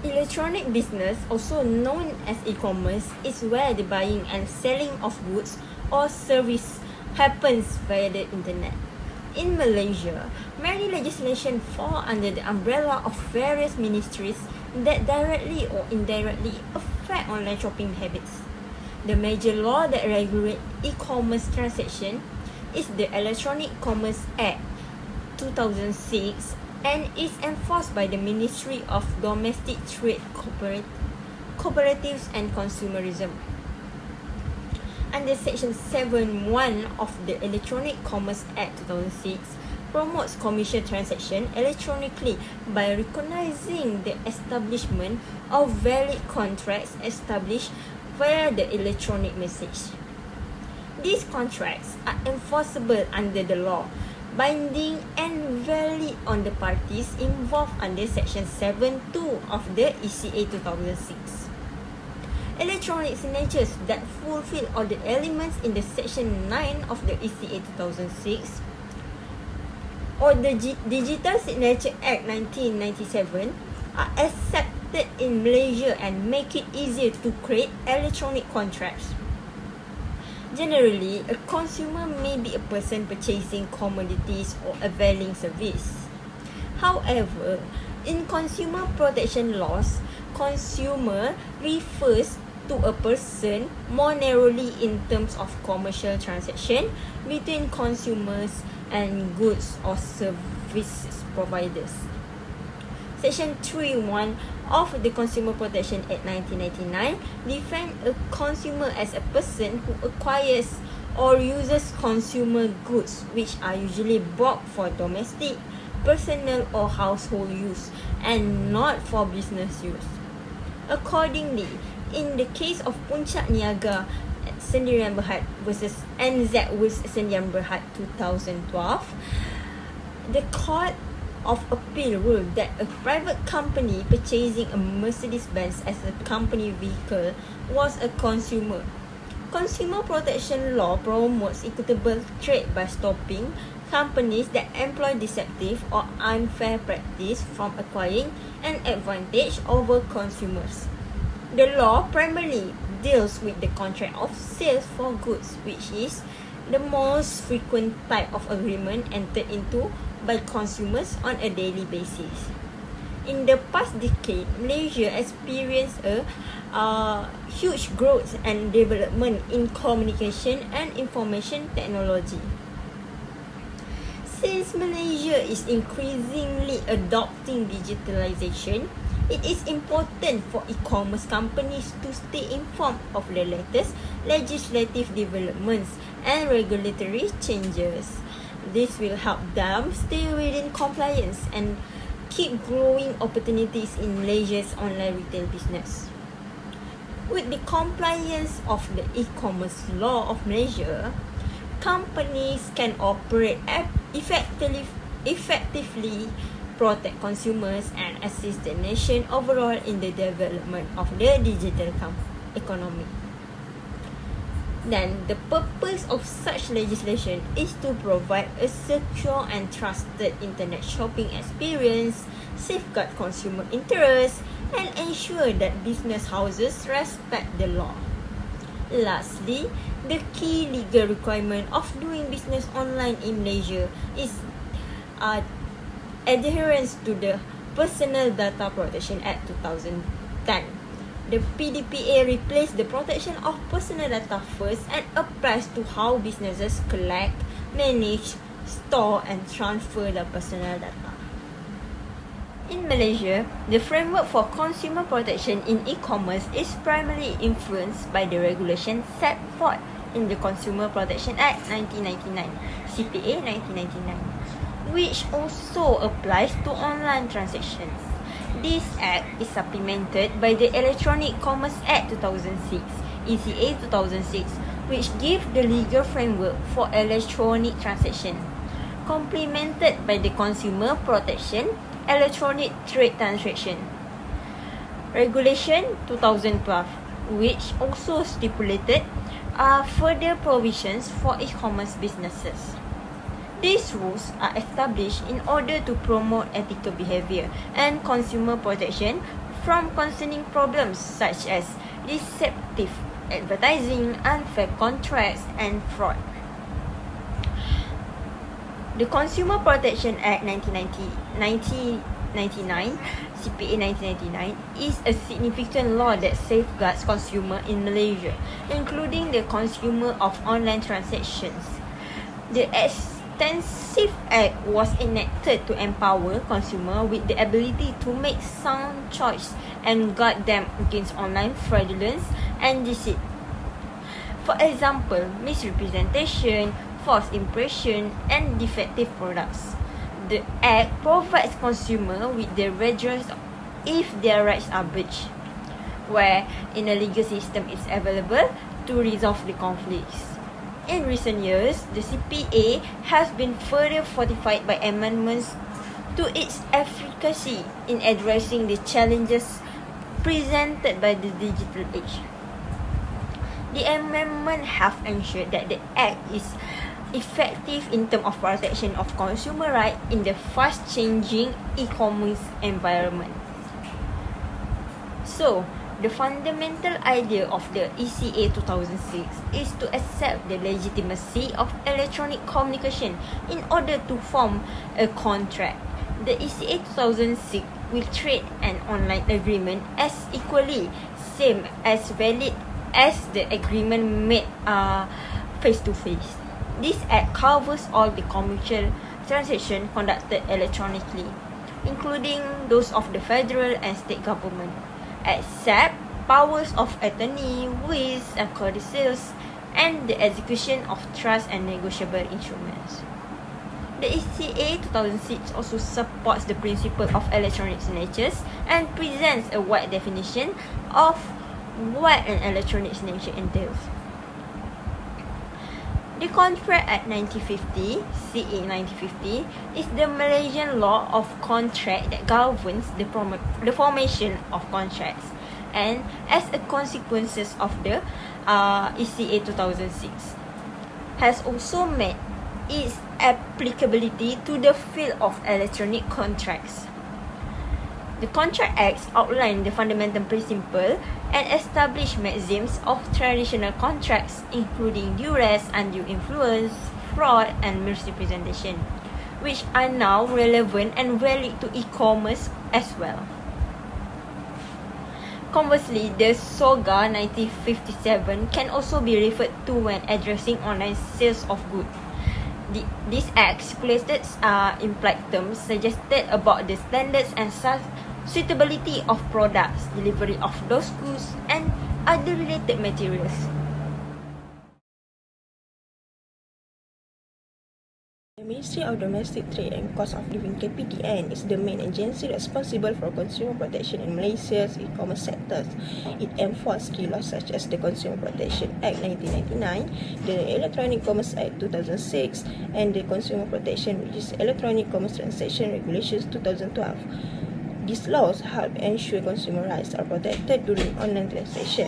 Electronic business, also known as e-commerce, is where the buying and selling of goods or service happens via the internet. In Malaysia, many legislation fall under the umbrella of various ministries that directly or indirectly affect online shopping habits. The major law that regulates e-commerce transaction is the Electronic Commerce Act 2006 and is enforced by the Ministry of Domestic Trade, Cooperatives and Consumerism. Under Section 7.1 of the Electronic Commerce Act 2006, promotes commercial transaction electronically by recognizing the establishment of valid contracts established via the electronic message. These contracts are enforceable under the law, binding and valid on the parties involved under Section 7.2 of the ECA 2006. Electronic signatures that fulfill all the elements in the Section 9 of the ECA 2006 or the Digital Signature Act 1997 are accepted in Malaysia and make it easier to create electronic contracts. Generally, a consumer may be a person purchasing commodities or availing service. However, in consumer protection laws, consumer refers to a person more narrowly in terms of commercial transaction between consumers and goods or services providers. Section 3.1 of the Consumer Protection Act 1999 defines a consumer as a person who acquires or uses consumer goods which are usually bought for domestic, personal or household use and not for business use. Accordingly, in the case of Puncak Niaga Sdn Bhd versus NZ Sdn Bhd 2012, the Court of Appeal ruled that a private company purchasing a Mercedes-Benz as a company vehicle was a consumer. Consumer protection law promotes equitable trade by stopping companies that employ deceptive or unfair practice from acquiring an advantage over consumers. The law primarily deals with the contract of sales for goods, which is the most frequent type of agreement entered into by consumers on a daily basis. In the past decade, Malaysia experienced a huge growth and development in communication and information technology. Since Malaysia is increasingly adopting digitalization, it is important for e-commerce companies to stay informed of the latest legislative developments and regulatory changes. This will help them stay within compliance and keep growing opportunities in Malaysia's online retail business. With the compliance of the e-commerce law of Malaysia, companies can operate effectively, protect consumers and assist the nation overall in the development of the digital economy. Then, the purpose of such legislation is to provide a secure and trusted internet shopping experience, safeguard consumer interests, and ensure that business houses respect the law. Lastly, the key legal requirement of doing business online in Malaysia is adherence to the Personal Data Protection Act 2010. The PDPA replaced the protection of personal data first and applies to how businesses collect, manage, store and transfer their personal data. In Malaysia, the framework for consumer protection in e-commerce is primarily influenced by the regulation set forth in the Consumer Protection Act 1999, CPA 1999, which also applies to online transactions. This act is supplemented by the Electronic Commerce Act 2006, ECA 2006, which gives the legal framework for electronic transaction, complemented by the Consumer Protection Electronic Trade Transaction Regulation 2012, which also stipulated further provisions for e-commerce businesses. These rules are established in order to promote ethical behavior and consumer protection from concerning problems such as deceptive advertising, unfair contracts, and fraud. The Consumer Protection Act 1999, CPA 1999, is a significant law that safeguards consumer in Malaysia, including the consumer of online transactions. The extensive act was enacted to empower consumer with the ability to make sound choice and guard them against online fraudulence and deceit. For example, misrepresentation, false impression, and defective products. The Act provides consumer with the redress if their rights are breached, where in a legal system is available to resolve the conflicts. In recent years, the CPA has been further fortified by amendments to its efficacy in addressing the challenges presented by the digital age. The amendment have ensured that the Act is effective in terms of protection of consumer rights in the fast-changing e-commerce environment. So, the fundamental idea of the ECA 2006 is to accept the legitimacy of electronic communication in order to form a contract. The ECA 2006 will treat an online agreement as equally same as valid as the agreement made face-to-face. This Act covers all the commercial transactions conducted electronically, including those of the federal and state government, except powers of attorney, wills and codicils, and the execution of trust and negotiable instruments. The ECA 2006 also supports the principle of electronic signatures and presents a wide definition of what an electronic signature entails. The Contract Act 1950, CA 1950, is the Malaysian law of contract that governs the formation of contracts, and as a consequence of the ECA 2006, has also made its applicability to the field of electronic contracts. The Contract Acts outline the fundamental principle and establish maxims of traditional contracts, including duress, undue influence, fraud, and misrepresentation, which are now relevant and valid to e-commerce as well. Conversely, the SOGA 1957 can also be referred to when addressing online sales of goods. This Act stipulated implied terms suggested about the standards and suitability of products, delivery of those goods, and other related materials. The Ministry of Domestic Trade and Cost of Living (KPDN) is the main agency responsible for consumer protection in Malaysia's e-commerce sectors. It enforces key laws such as the Consumer Protection Act 1999, the Electronic Commerce Act 2006, and the Consumer Protection, which is Electronic Commerce Transaction Regulations 2012. These laws help ensure consumer rights are protected during online transaction.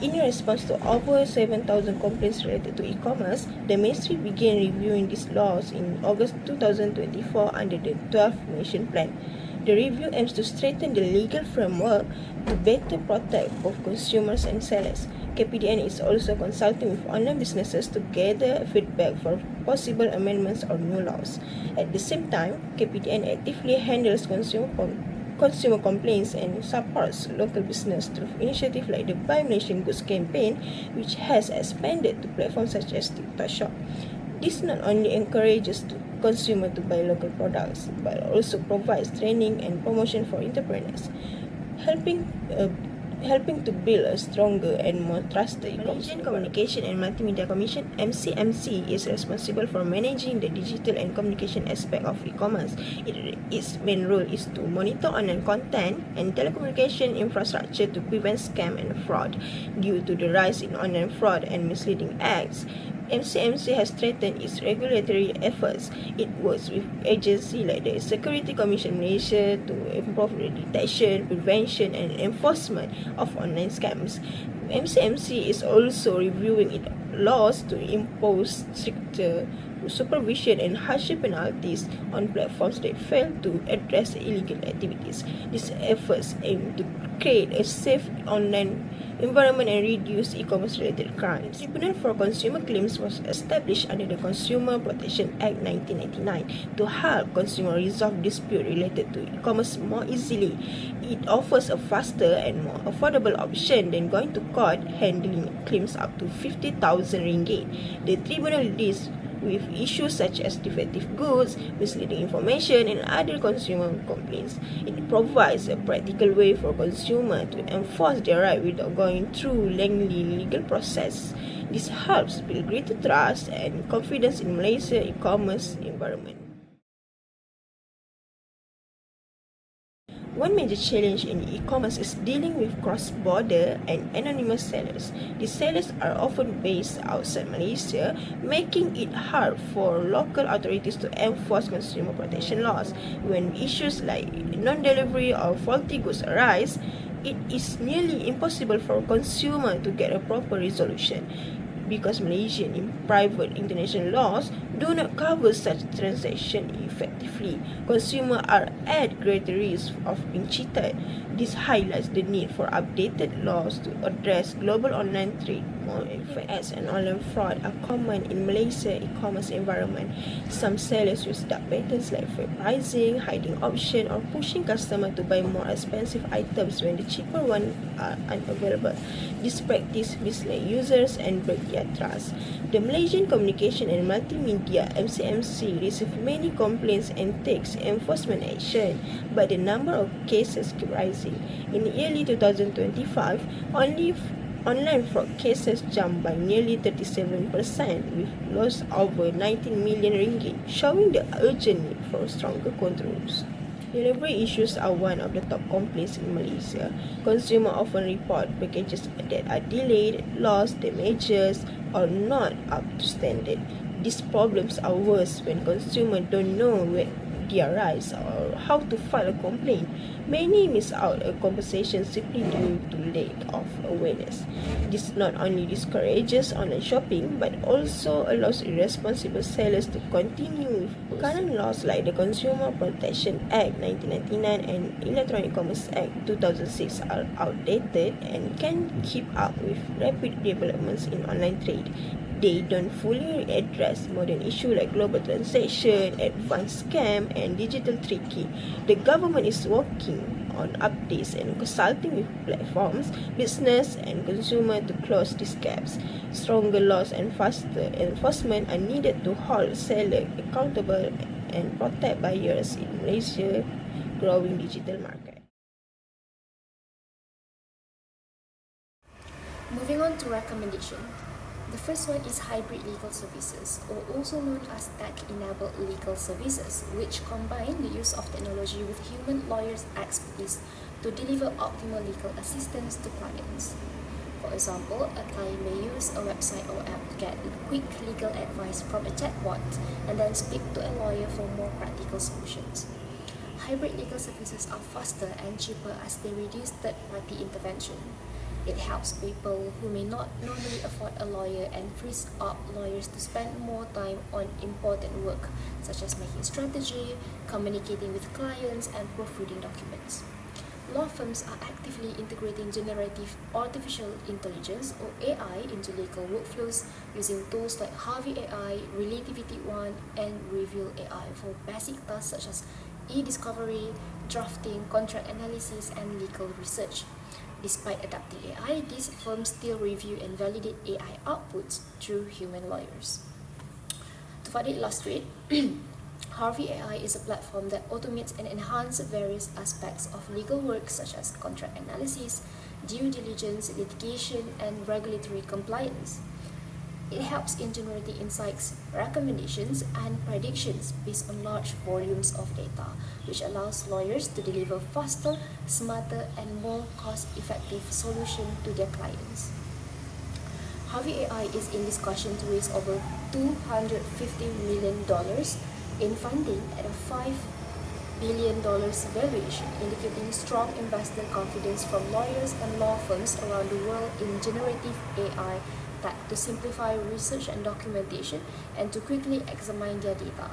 In response to over 7,000 complaints related to e-commerce, the Ministry began reviewing these laws in August 2024 under the 12th Nation Plan. The review aims to strengthen the legal framework to better protect both consumers and sellers. KPDN is also consulting with online businesses to gather feedback for possible amendments or new laws. At the same time, KPDN actively handles consumer complaints and supports local business through initiatives like the Buy Malaysian Goods campaign, which has expanded to platforms such as TikTok Shop. This not only encourages consumers to buy local products, but also provides training and promotion for entrepreneurs, helping to build a stronger and more trusted Malaysian Communication and Multimedia Commission (MCMC) is responsible for managing the digital and communication aspect of e-commerce. Its main role is to monitor online content and telecommunication infrastructure to prevent scam and fraud. Due to the rise in online fraud and misleading acts, MCMC has strengthened its regulatory efforts. It works with agencies like the Security Commission Malaysia to improve the detection, prevention and enforcement of online scams. MCMC is also reviewing its laws to impose stricter supervision and harsher penalties on platforms that fail to address illegal activities. These efforts aim to create a safe online environment and reduce e-commerce related crimes. The Tribunal for Consumer Claims was established under the Consumer Protection Act 1999 to help consumers resolve disputes related to e-commerce more easily. It offers a faster and more affordable option than going to court, handling claims up to 50,000 ringgit. The tribunal deals with issues such as defective goods, misleading information, and other consumer complaints. It provides a practical way for consumers to enforce their right without going through lengthy legal process. This helps build greater trust and confidence in Malaysia's e-commerce environment. One major challenge in e-commerce is dealing with cross-border and anonymous sellers. These sellers are often based outside Malaysia, making it hard for local authorities to enforce consumer protection laws. When issues like non-delivery or faulty goods arise, it is nearly impossible for consumers to get a proper resolution, because Malaysian private international laws do not cover such transactions effectively. Consumers are at greater risk of being cheated. This highlights the need for updated laws to address global online trade more effectively. As and online fraud are common in Malaysia's e-commerce environment. Some sellers use dark patterns like fake pricing, hiding options, or pushing customers to buy more expensive items when the cheaper ones are unavailable. This practice misleads users and breaks their trust. The Malaysian Communication and Multimedia MCMC received many complaints and takes enforcement action, but the number of cases keep rising. In early 2025, online fraud cases jumped by nearly 37%, with loss over 19 million ringgit, showing the urgent need for stronger controls. Delivery issues are one of the top complaints in Malaysia. Consumers often report packages that are delayed, lost, damages, or not up to standard. These problems are worse when consumers don't know where their rights or how to file a complaint. Many miss out a compensation simply due to lack of awareness. This not only discourages online shopping but also allows irresponsible sellers to continue with current laws like the Consumer Protection Act 1999 and Electronic Commerce Act 2006 are outdated and can keep up with rapid developments in online trade. They don't fully address modern issues like global transaction, advanced scam, and digital tricking. The government is working on updates and consulting with platforms, business, and consumers to close these gaps. Stronger laws and faster enforcement are needed to hold sellers accountable and protect buyers in Malaysia's growing digital market. Moving on to recommendation. The first one is hybrid legal services, or also known as tech-enabled legal services, which combine the use of technology with human lawyers' expertise to deliver optimal legal assistance to clients. For example, a client may use a website or app to get quick legal advice from a chatbot and then speak to a lawyer for more practical solutions. Hybrid legal services are faster and cheaper as they reduce third-party intervention. It helps people who may not normally afford a lawyer and frees up lawyers to spend more time on important work, such as making strategy, communicating with clients, and proofreading documents. Law firms are actively integrating generative artificial intelligence, or AI, into legal workflows using tools like Harvey AI, Relativity One, and Reveal AI for basic tasks such as e-discovery, drafting, contract analysis, and legal research. Despite adapting AI, these firms still review and validate AI outputs through human lawyers. To further illustrate, Harvey AI is a platform that automates and enhances various aspects of legal work such as contract analysis, due diligence, litigation, and regulatory compliance. It helps in generating insights, recommendations, and predictions based on large volumes of data, which allows lawyers to deliver faster, smarter, and more cost-effective solutions to their clients. Harvey AI is in discussion to raise over $250 million in funding at a $5 billion valuation, indicating strong investor confidence from lawyers and law firms around the world in generative AI stack to simplify research and documentation and to quickly examine their data.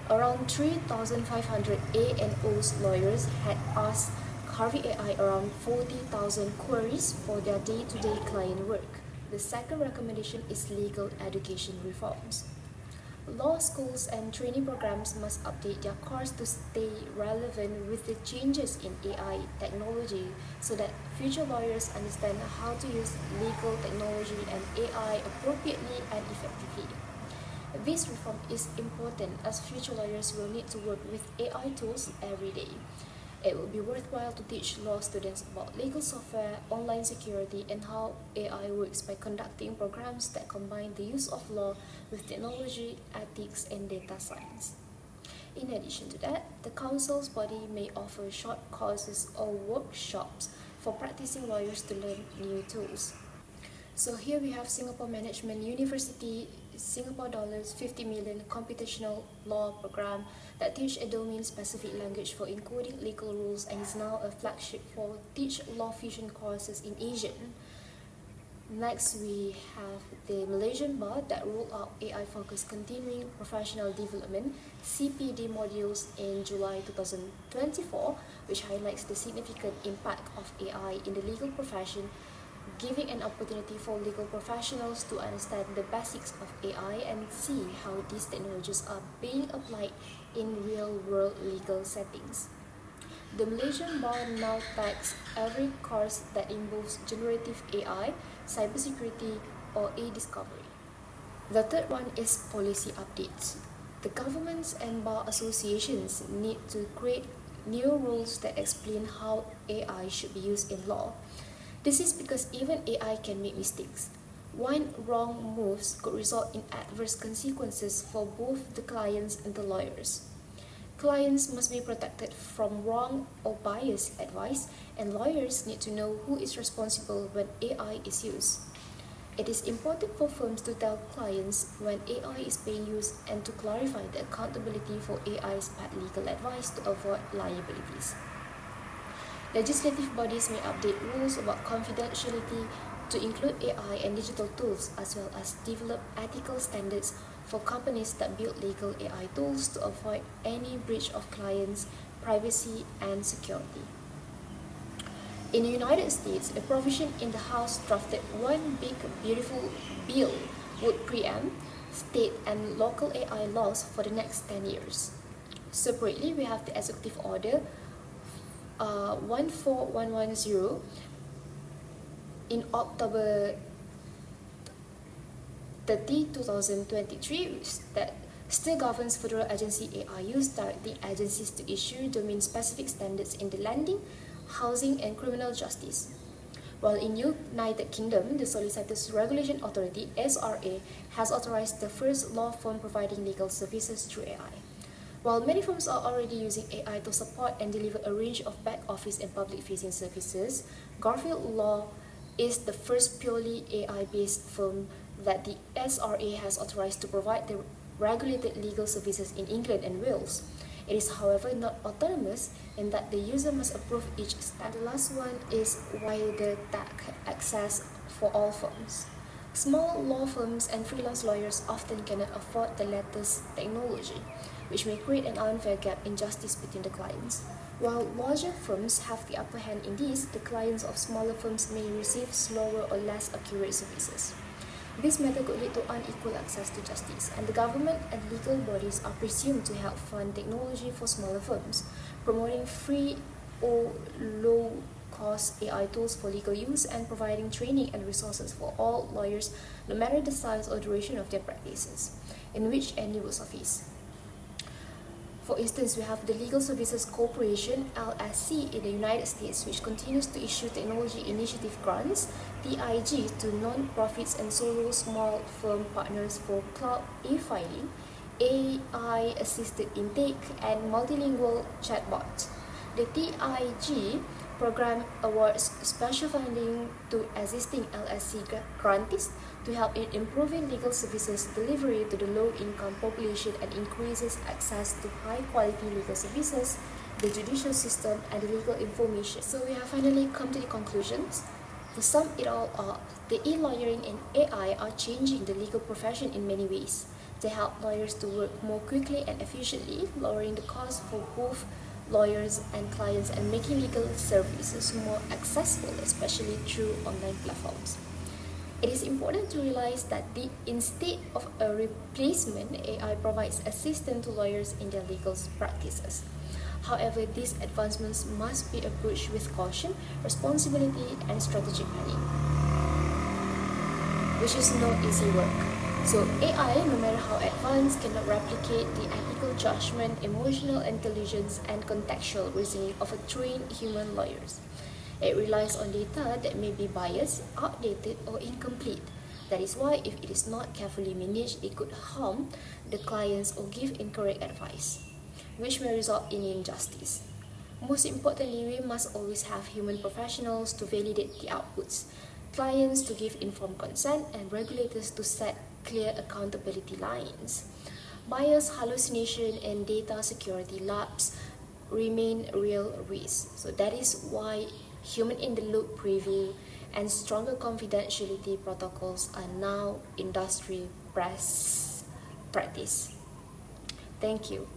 Around 3,500 A&O's lawyers had asked Harvey AI around 40,000 queries for their day-to-day client work. The second recommendation is legal education reforms. Law schools and training programs must update their course to stay relevant with the changes in AI technology so that future lawyers understand how to use legal technology and AI appropriately and effectively. This reform is important as future lawyers will need to work with AI tools every day. It will be worthwhile to teach law students about legal software, online security, and how AI works by conducting programs that combine the use of law with technology, ethics, and data science. In addition to that, the council's body may offer short courses or workshops for practicing lawyers to learn new tools. So here we have Singapore Management University, Singapore dollars 50 million computational law program that teach a domain-specific language for encoding legal rules and is now a flagship for Teach Law Fusion courses in Asia. Next, we have the Malaysian Bar that rolled out AI-focused continuing professional development (CPD) modules in July 2024, which highlights the significant impact of AI in the legal profession, giving an opportunity for legal professionals to understand the basics of AI and see how these technologies are being applied in real-world legal settings. The Malaysian Bar now tags every course that involves generative AI, cybersecurity, or e-discovery. The third one is policy updates. The governments and bar associations need to create new rules that explain how AI should be used in law. This is because even AI can make mistakes. One wrong move could result in adverse consequences for both the clients and the lawyers. Clients must be protected from wrong or biased advice, and lawyers need to know who is responsible when AI is used. It is important for firms to tell clients when AI is being used and to clarify the accountability for AI's bad legal advice to avoid liabilities. Legislative bodies may update rules about confidentiality to include AI and digital tools, as well as develop ethical standards for companies that build legal AI tools to avoid any breach of clients' privacy and security. In the United States, a provision in the House drafted One Big Beautiful Bill would preempt state and local AI laws for the next 10 years. Separately, we have the Executive Order 14110 in October 30, 2023 that still governs federal agency AI use, directing agencies to issue domain-specific standards in the lending, housing, and criminal justice. While in United Kingdom, the Solicitors Regulation Authority (SRA) has authorized the first law firm providing legal services through AI. While many firms are already using AI to support and deliver a range of back-office and public-facing services, Garfield Law is the first purely AI-based firm that the SRA has authorized to provide the regulated legal services in England and Wales. It is, however, not autonomous in that the user must approve each step. The last one is wider tech access for all firms. Small law firms and freelance lawyers often cannot afford the latest technology, which may create an unfair gap in justice between the clients. While larger firms have the upper hand in this, the clients of smaller firms may receive slower or less accurate services. This matter could lead to unequal access to justice, and the government and legal bodies are presumed to help fund technology for smaller firms, promoting free or low-cost AI tools for legal use and providing training and resources for all lawyers, no matter the size or duration of their practices, in which any would suffice. For instance, we have the Legal Services Corporation, LSC, in the United States, which continues to issue Technology Initiative Grants, TIG, to non-profits and solo small firm partners for cloud e-filing, AI-assisted intake, and multilingual chatbots. The TIG program awards special funding to existing LSC grantees to help in improving legal services delivery to the low-income population and increases access to high-quality legal services, the judicial system, and the legal information. So we have finally come to the conclusions. To sum it all up, the e-lawyering and AI are changing the legal profession in many ways. They help lawyers to work more quickly and efficiently, lowering the cost for both lawyers and clients and making legal services more accessible, especially through online platforms. It is important to realize that instead of a replacement, AI provides assistance to lawyers in their legal practices. However, these advancements must be approached with caution, responsibility, and strategic planning, which is no easy work. So AI, no matter how advanced, cannot replicate the ethical judgment, emotional intelligence, and contextual reasoning of a trained human lawyers. It relies on data that may be biased, outdated, or incomplete. That is why if it is not carefully managed, it could harm the clients or give incorrect advice, which may result in injustice. Most importantly, we must always have human professionals to validate the outputs, clients to give informed consent, and regulators to set clear accountability lines. Bias, hallucination, and data security lapse remain real risks. So that is why human-in-the-loop review and stronger confidentiality protocols are now industry best practice. Thank you.